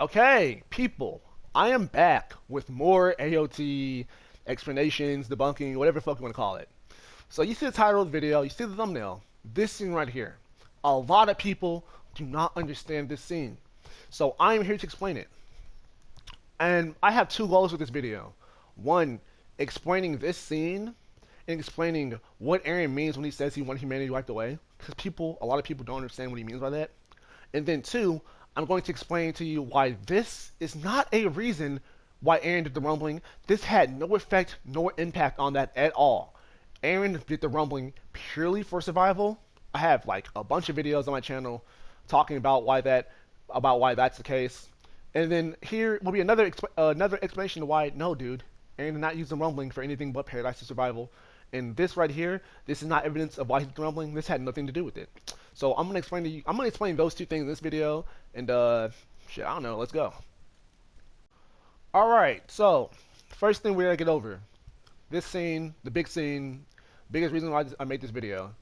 Okay, people, I am back with more AOT explanations, debunking, whatever the fuck you want to call it. So you see the title of the video, you see the thumbnail, this scene right here. A lot of people do not understand this scene. So I am here to explain it. And I have two goals with this video. One, explaining this scene and explaining what Aaron means when he says he wants humanity wiped away. Because a lot of people don't understand what he means by that. And then two, I'm going to explain to you why this is not a reason why Aaron did the rumbling. This had no effect nor impact on that at all. Aaron did the rumbling purely for survival. I have like a bunch of videos on my channel talking about why that's the case. And then here will be another explanation of why no, dude, Aaron did not use the rumbling for anything but Paradise to Survival. And this right here, this is not evidence of why he's rumbling. This had nothing to do with it. So I'm gonna explain those two things in this video. And shit, I don't know. Let's go. All right. So first thing we gotta get over this scene, the big scene, biggest reason why I made this video.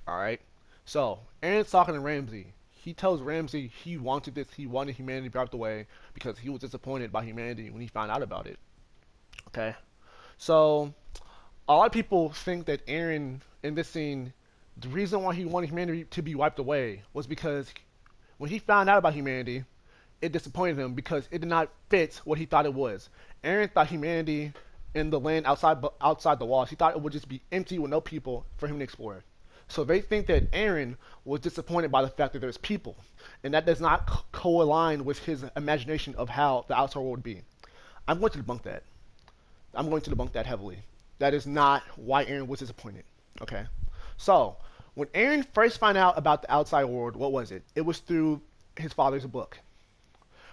All right. So Aaron's talking to Ramsey. He tells Ramsey he wanted this. He wanted humanity wiped away because he was disappointed by humanity when he found out about it. Okay. So a lot of people think that Aaron in this scene, the reason why he wanted humanity to be wiped away was because when he found out about humanity, it disappointed him because it did not fit what he thought it was. Aaron thought humanity in the land outside the walls, he thought it would just be empty with no people for him to explore. So they think that Aaron was disappointed by the fact that there's people, and that does not co-align with his imagination of how the outside world would be. I'm going to debunk that. I'm going to debunk that heavily. That is not why Aaron was disappointed. Okay? So, when Aaron first found out about the outside world, what was it? It was through his father's book.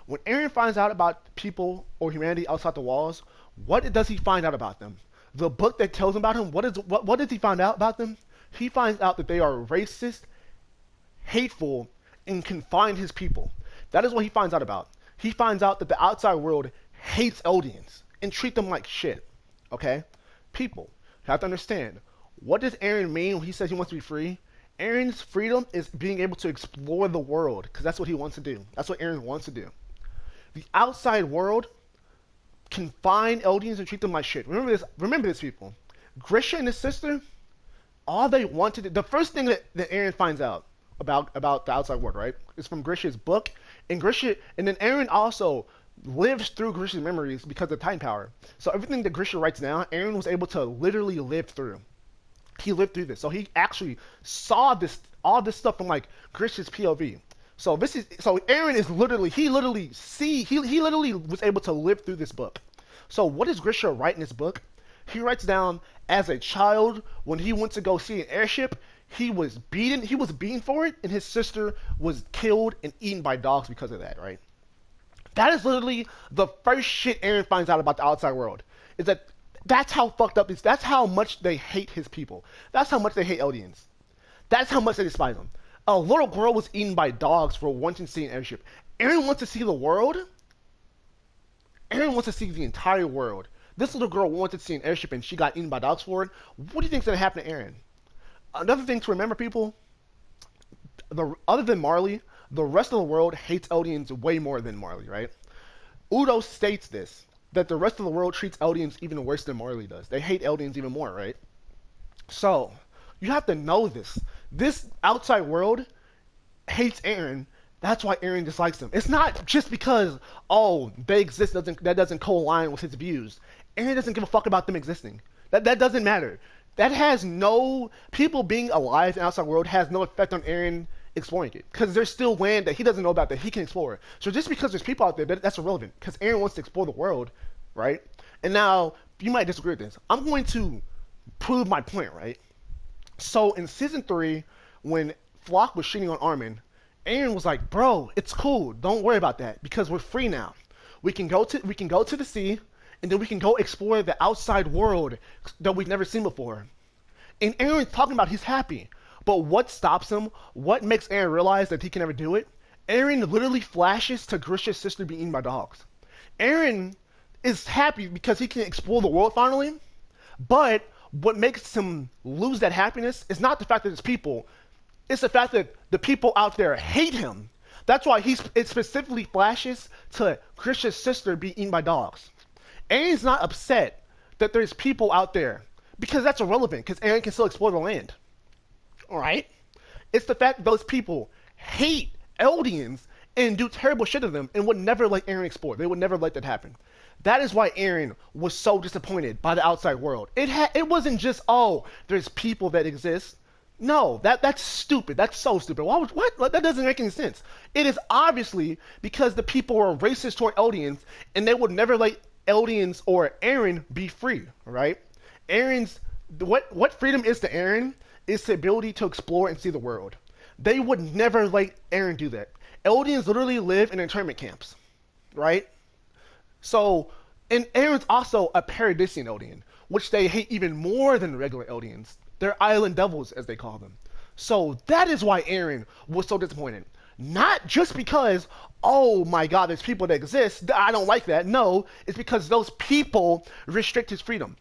When Aaron finds out about people or humanity outside the walls, what does he find out about them? The book that tells him about him, what does he find out about them? He finds out that they are racist, hateful, and confine his people. That is what he finds out about. He finds out that the outside world hates Eldians and treat them like shit. Okay? People, you have to understand, what does Aaron mean when he says he wants to be free? Aaron's freedom is being able to explore the world, because that's what he wants to do. That's what Aaron wants to do. The outside world confine Eldians and treat them like shit. Remember this, people. Grisha and his sister, all they wanted, the first thing that Aaron finds out about the outside world, right, is from Grisha's book, and then Aaron also lives through Grisha's memories because of time power. So everything that Grisha writes down, Aaron was able to literally live through. He lived through this, so he actually saw all this stuff from like Grisha's POV. So Aaron is literally he literally was able to live through this book. So what does Grisha write in this book? He writes down as a child when he went to go see an airship, he was beaten for it, and his sister was killed and eaten by dogs because of that, right? That is literally the first shit Aaron finds out about the outside world. Is that that's how fucked up this. That's how much they hate his people. That's how much they hate Eldians. That's how much they despise them. A little girl was eaten by dogs for wanting to see an airship. Aaron wants to see the world. Aaron wants to see the entire world. This little girl wanted to see an airship and she got eaten by dogs for it. What do you think's gonna happen to Aaron? Another thing to remember, people. Other than Marley, the rest of the world hates Eldians way more than Marley, right? Udo states this, that the rest of the world treats Eldians even worse than Marley does. They hate Eldians even more, right? So, you have to know this. This outside world hates Aaron. That's why Aaron dislikes them. It's not just because, oh, they exist, that doesn't co-align with his views. Aaron doesn't give a fuck about them existing. That doesn't matter. That has no, people being alive in the outside world has no effect on Aaron exploring it, because there's still land that he doesn't know about that he can explore. So just because there's people out there, that's irrelevant, because Aaron wants to explore the world, right? And now you might disagree with this. I'm going to prove my point, right? So in season 3, when Flock was shitting on Armin, Aaron was like, bro, it's cool, don't worry about that, because we're free now. We can go to the sea, and then we can go explore the outside world that we've never seen before. And Aaron's talking about he's happy. But what stops him? What makes Aaron realize that he can never do it? Aaron literally flashes to Grisha's sister being eaten by dogs. Aaron is happy because he can explore the world finally, but what makes him lose that happiness is not the fact that it's people. It's the fact that the people out there hate him. That's why it specifically flashes to Christian's sister being eaten by dogs. Aaron's not upset that there's people out there because that's irrelevant because Aaron can still explore the land. Alright? It's the fact that those people hate Eldians and do terrible shit to them and would never let Aaron explore. They would never let that happen. That is why Aaron was so disappointed by the outside world. It wasn't just, oh, there's people that exist. No, that's stupid. That's so stupid. What? That doesn't make any sense. It is obviously because the people were racist toward Eldians and they would never let Eldians or Aaron be free, right? What freedom is to Aaron is the ability to explore and see the world. They would never let Aaron do that. Eldians literally live in internment camps, right? So, and Aaron's also a Paradisian Eldian, which they hate even more than regular Eldians. They're island devils, as they call them. So that is why Aaron was so disappointed. Not just because, oh my god, there's people that exist, I don't like that. No, it's because those people restrict his freedom.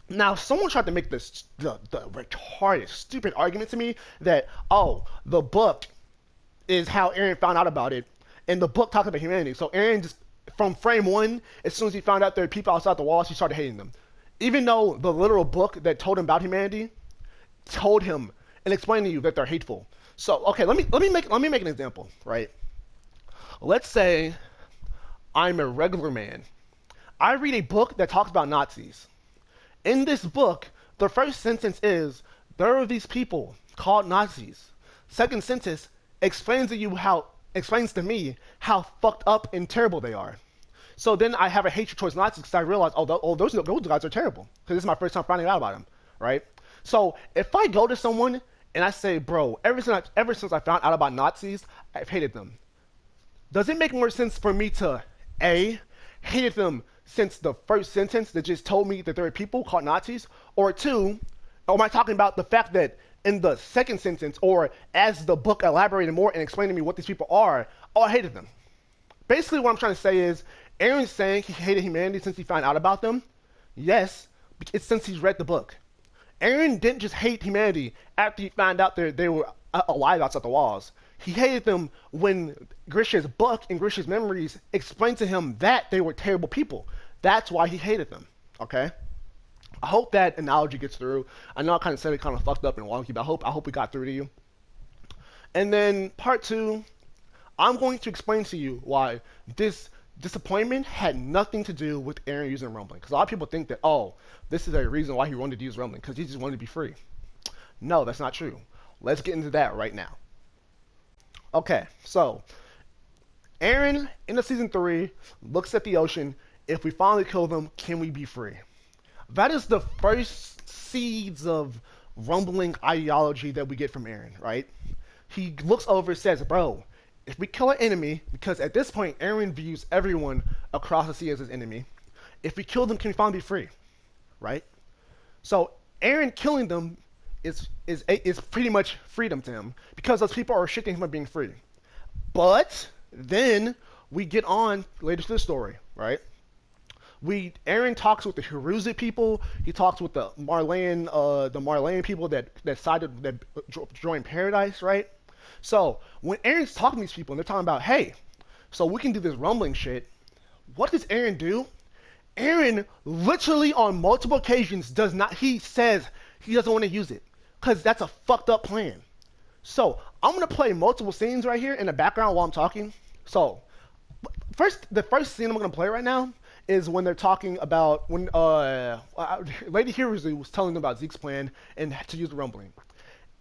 Now, someone tried to make the retarded, stupid argument to me that, oh, the book is how Aaron found out about it, and the book talks about humanity. So Aaron just, from frame one, as soon as he found out there were people outside the walls, he started hating them. Even though the literal book that told him about humanity told him and explained to you that they're hateful. So, okay, let me make an example, right? Let's say I'm a regular man. I read a book that talks about Nazis. In this book, the first sentence is, there are these people called Nazis. Second sentence explains to me how fucked up and terrible they are. So then I have a hatred towards Nazis because I realize, those guys are terrible. Because this is my first time finding out about them, right? So if I go to someone and I say, bro, ever since I found out about Nazis, I've hated them. Does it make more sense for me to, A, hated them since the first sentence that just told me that there are people called Nazis? Or two, or am I talking about the fact that in the second sentence, or as the book elaborated more and explained to me what these people are, oh, I hated them? Basically what I'm trying to say is, Aaron's saying he hated humanity since he found out about them. Yes, it's since he's read the book. Aaron didn't just hate humanity after he found out that they were alive outside the walls. He hated them when Grisha's book and Grisha's memories explained to him that they were terrible people. That's why he hated them, okay? I hope that analogy gets through. I know I kind of said it kind of fucked up and wonky, but I hope it got through to you. And then part two, I'm going to explain to you why this disappointment had nothing to do with Aaron using Rumbling. Because a lot of people think that, oh, this is a reason why he wanted to use Rumbling, because he just wanted to be free. No, that's not true. Let's get into that right now. Okay, so Aaron, in the season 3, looks at the ocean. If we finally kill them, can we be free? That is the first seeds of rumbling ideology that we get from Aaron, right? He looks over and says, bro, if we kill an enemy, because at this point, Aaron views everyone across the sea as his enemy. If we kill them, can we finally be free? Right? So Aaron killing them is pretty much freedom to him, because those people are restricting him from being free. But then we get on later to the story, right? Aaron talks with the Hiruzi people. He talks with the Marleyan people that joined Paradise, right? So when Aaron's talking to these people and they're talking about, hey, so we can do this rumbling shit, what does Aaron do? Aaron literally on multiple occasions he says he doesn't want to use it because that's a fucked up plan. So I'm going to play multiple scenes right here in the background while I'm talking. So the first scene I'm going to play right now is when they're talking about when Lady Hiruzi was telling them about Zeke's plan and to use the rumbling.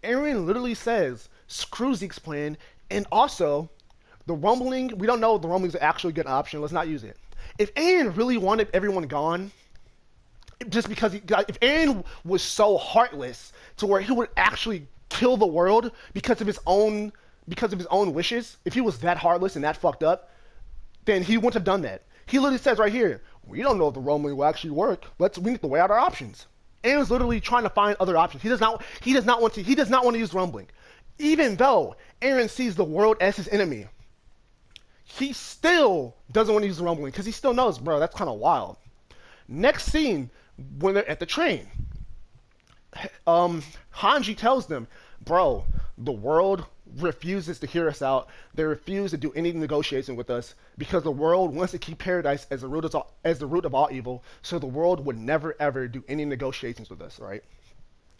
Aaron literally says, screw Zeke's plan, and also, the rumbling, we don't know if the rumbling's actually a good option, let's not use it. If Aaron really wanted everyone gone, just because if Aaron was so heartless to where he would actually kill the world because of his own wishes, if he was that heartless and that fucked up, then he wouldn't have done that. He literally says right here, we don't know if the rumbling will actually work, we need to weigh out our options. Aaron's literally trying to find other options. He does not want to use rumbling. Even though Aaron sees the world as his enemy, he still doesn't want to use the rumbling because he still knows, bro, that's kind of wild. Next scene, when they're at the train, Hanji tells them, bro, the world refuses to hear us out. They refuse to do any negotiation with us because the world wants to keep paradise as the root of all evil. So the world would never ever do any negotiations with us, right?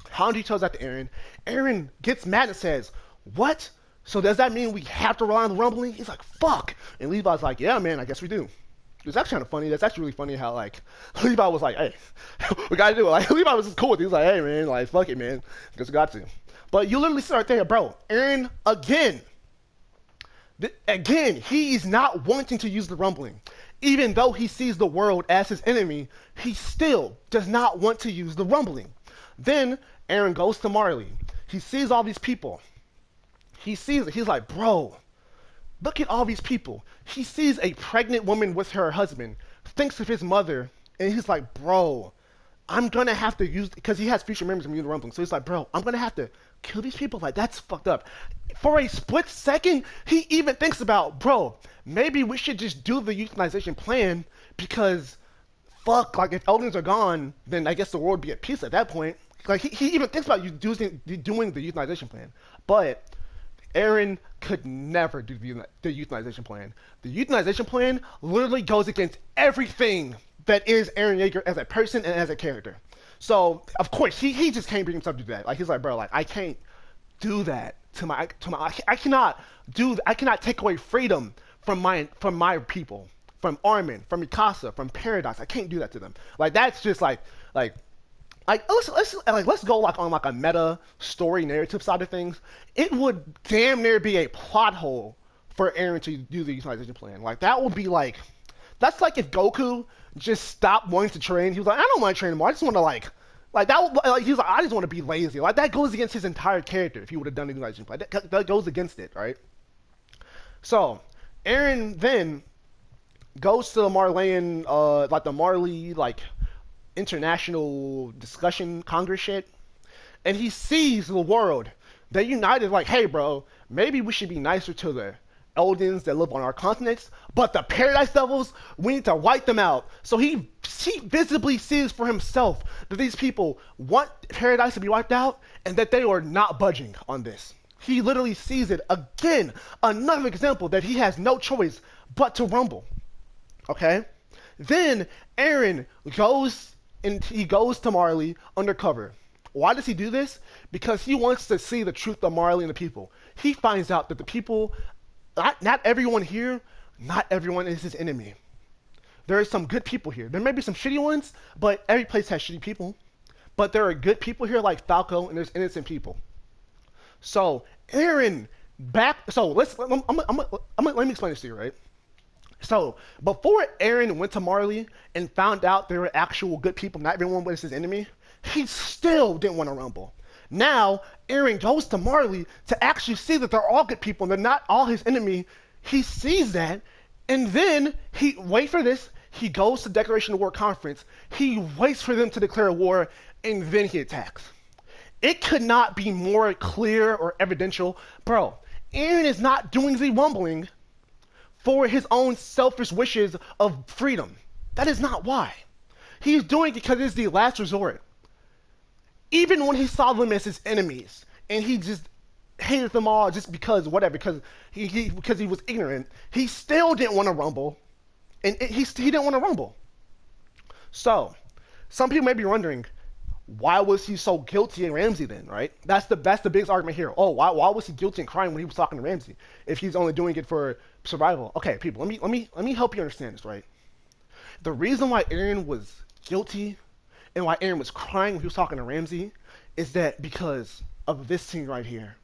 Hanji tells that to Eren. Eren gets mad and says, "What? So does that mean we have to rely on the rumbling?" He's like, "Fuck!" And Levi's like, "Yeah, man, I guess we do." It's actually kind of funny. That's actually really funny how like Levi was like, "Hey, we gotta do it." Like Levi was just cool with it. He was like, "Hey, man, like fuck it, man, guess we got to." But you literally start there, bro. Eren again, he is not wanting to use the rumbling. Even though he sees the world as his enemy, he still does not want to use the rumbling. Then Eren goes to Marley. He sees all these people. He sees it. He's like, "Bro, look at all these people." He sees a pregnant woman with her husband, thinks of his mother, and he's like, "Bro, I'm gonna have to use," because he has future memories of the rumbling. So he's like, "Bro, I'm gonna have to kill these people." Like, that's fucked up. For a split second, he even thinks about, "Bro, maybe we should just do the euthanization plan because fuck, like if Eldens are gone, then I guess the world would be at peace at that point." Like he even thinks about doing the euthanization plan. But Eren could never do the euthanization plan. The euthanization plan literally goes against everything that is Eren Yeager as a person and as a character. So of course he just can't bring himself to do that. Like he's like, "Bro, like I can't do that to my I cannot take away freedom from my people, from Armin, from Mikasa, from Paradise. I can't do that to them." Like that's just like let's go like on like a meta story narrative side of things. It would damn near be a plot hole for Eren to do the utilization plan. Like that would be like, that's like if Goku just stopped wanting to train. He was like, "I don't want to train anymore. I just want to like that." Like he was like, "I just want to be lazy." Like that goes against his entire character if he would have done the utilization plan. That goes against it, right? So Eren then goes to the Marleyan, like the Marley like international discussion Congress shit, and he sees the world. They united like, "Hey, bro, maybe we should be nicer to the Eldens that live on our continents, but the Paradise Devils, we need to wipe them out." So he visibly sees for himself that these people want Paradise to be wiped out and that they are not budging on this. He literally sees it again, another example that he has no choice but to rumble. Okay? Then Eren goes to Marley undercover. Why does he do this? Because he wants to see the truth of Marley and the people. He finds out that the people, not everyone here, not everyone is his enemy. There are some good people here. There may be some shitty ones, but every place has shitty people. But there are good people here like Falco, and there's innocent people. So Eren let me explain this to you, right? So before Eren went to Marley and found out there were actual good people, not everyone was his enemy, he still didn't want to rumble. Now Eren goes to Marley to actually see that they're all good people and they're not all his enemy. He sees that, and then he goes to Declaration of War conference. He waits for them to declare war, and then he attacks. It could not be more clear or evidential, bro. Eren is not doing the rumbling for his own selfish wishes of freedom. That is not why. He's doing it because it's the last resort. Even when he saw them as his enemies, and he just hated them all just because whatever, because he was ignorant, he still didn't want to rumble, and he didn't want to rumble. So, some people may be wondering, why was he so guilty in Ramsey then, right? That's the biggest argument here. Oh, why was he guilty and crying when he was talking to Ramsey if he's only doing it for survival? Okay, people, let me help you understand this, right? The reason why Eren was guilty and why Eren was crying when he was talking to Ramsey is that because of this scene right here.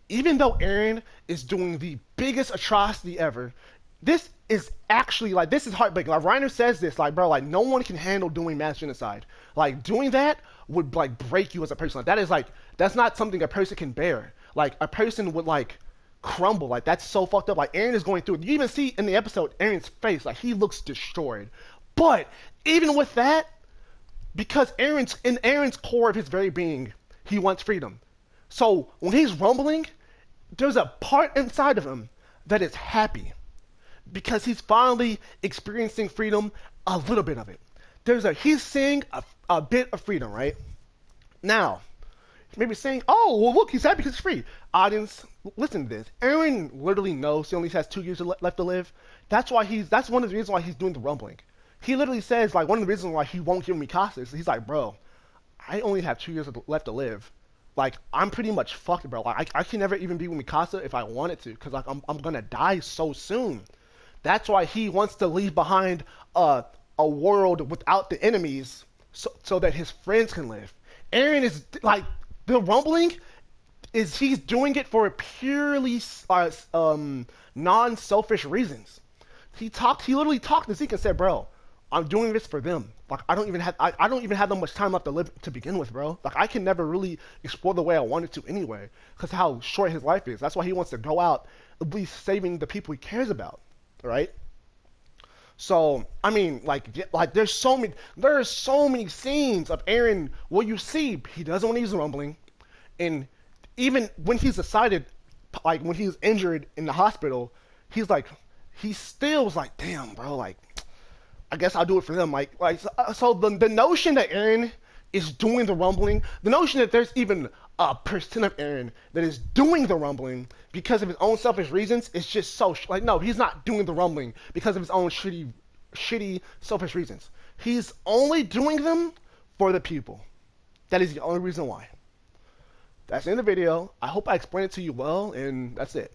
Even though Eren is doing the biggest atrocity ever, this is actually like, this is heartbreaking. Like Reiner says this, like, bro, like no one can handle doing mass genocide. Like doing that would like break you as a person. Like that is like, that's not something a person can bear. Like a person would like crumble. Like that's so fucked up. Like Eren is going through it. You even see in the episode Eren's face, like he looks destroyed. But even with that, because in Eren's core of his very being, he wants freedom. So when he's rumbling, there's a part inside of him that is happy because he's finally experiencing freedom, a little bit of it. He's seeing a bit of freedom, right? Now, Maybe saying, "Oh, well, look, he's happy because he's free." Audience, listen to this. Aaron literally knows he only has 2 years left to live. That's why he's. That's one of the reasons why he's doing the rumbling. He literally says like one of the reasons why he won't give me Mikasa is he's like, bro, I only have 2 years left to live. Like I'm pretty much fucked, bro. Like I can never even be with Mikasa if I wanted to, cause like I'm gonna die so soon. That's why he wants to leave behind a world without the enemies, so that his friends can live. Aaron is like the rumbling is he's doing it for purely non-selfish reasons. He literally talked to Zeke and said, "Bro, I'm doing this for them. Like I don't even have that much time left to live to begin with, bro. Like I can never really explore the way I wanted to anyway, because how short his life is. That's why he wants to go out, at least saving the people he cares about, right?" So I mean, like there are so many scenes of Aaron where you see he doesn't want to use the rumbling, and even when he's decided, like when he's injured in the hospital, he's like, he still was like, damn, bro, like I guess I'll do it for them. So the notion that Aaron is doing the rumbling, the notion that there's even a percent of Aaron that is doing the rumbling because of his own selfish reasons is just so like no, he's not doing the rumbling because of his own shitty selfish reasons. He's only doing them for the people. That is the only reason why. That's the end of the video. I hope I explained it to you well, and that's it.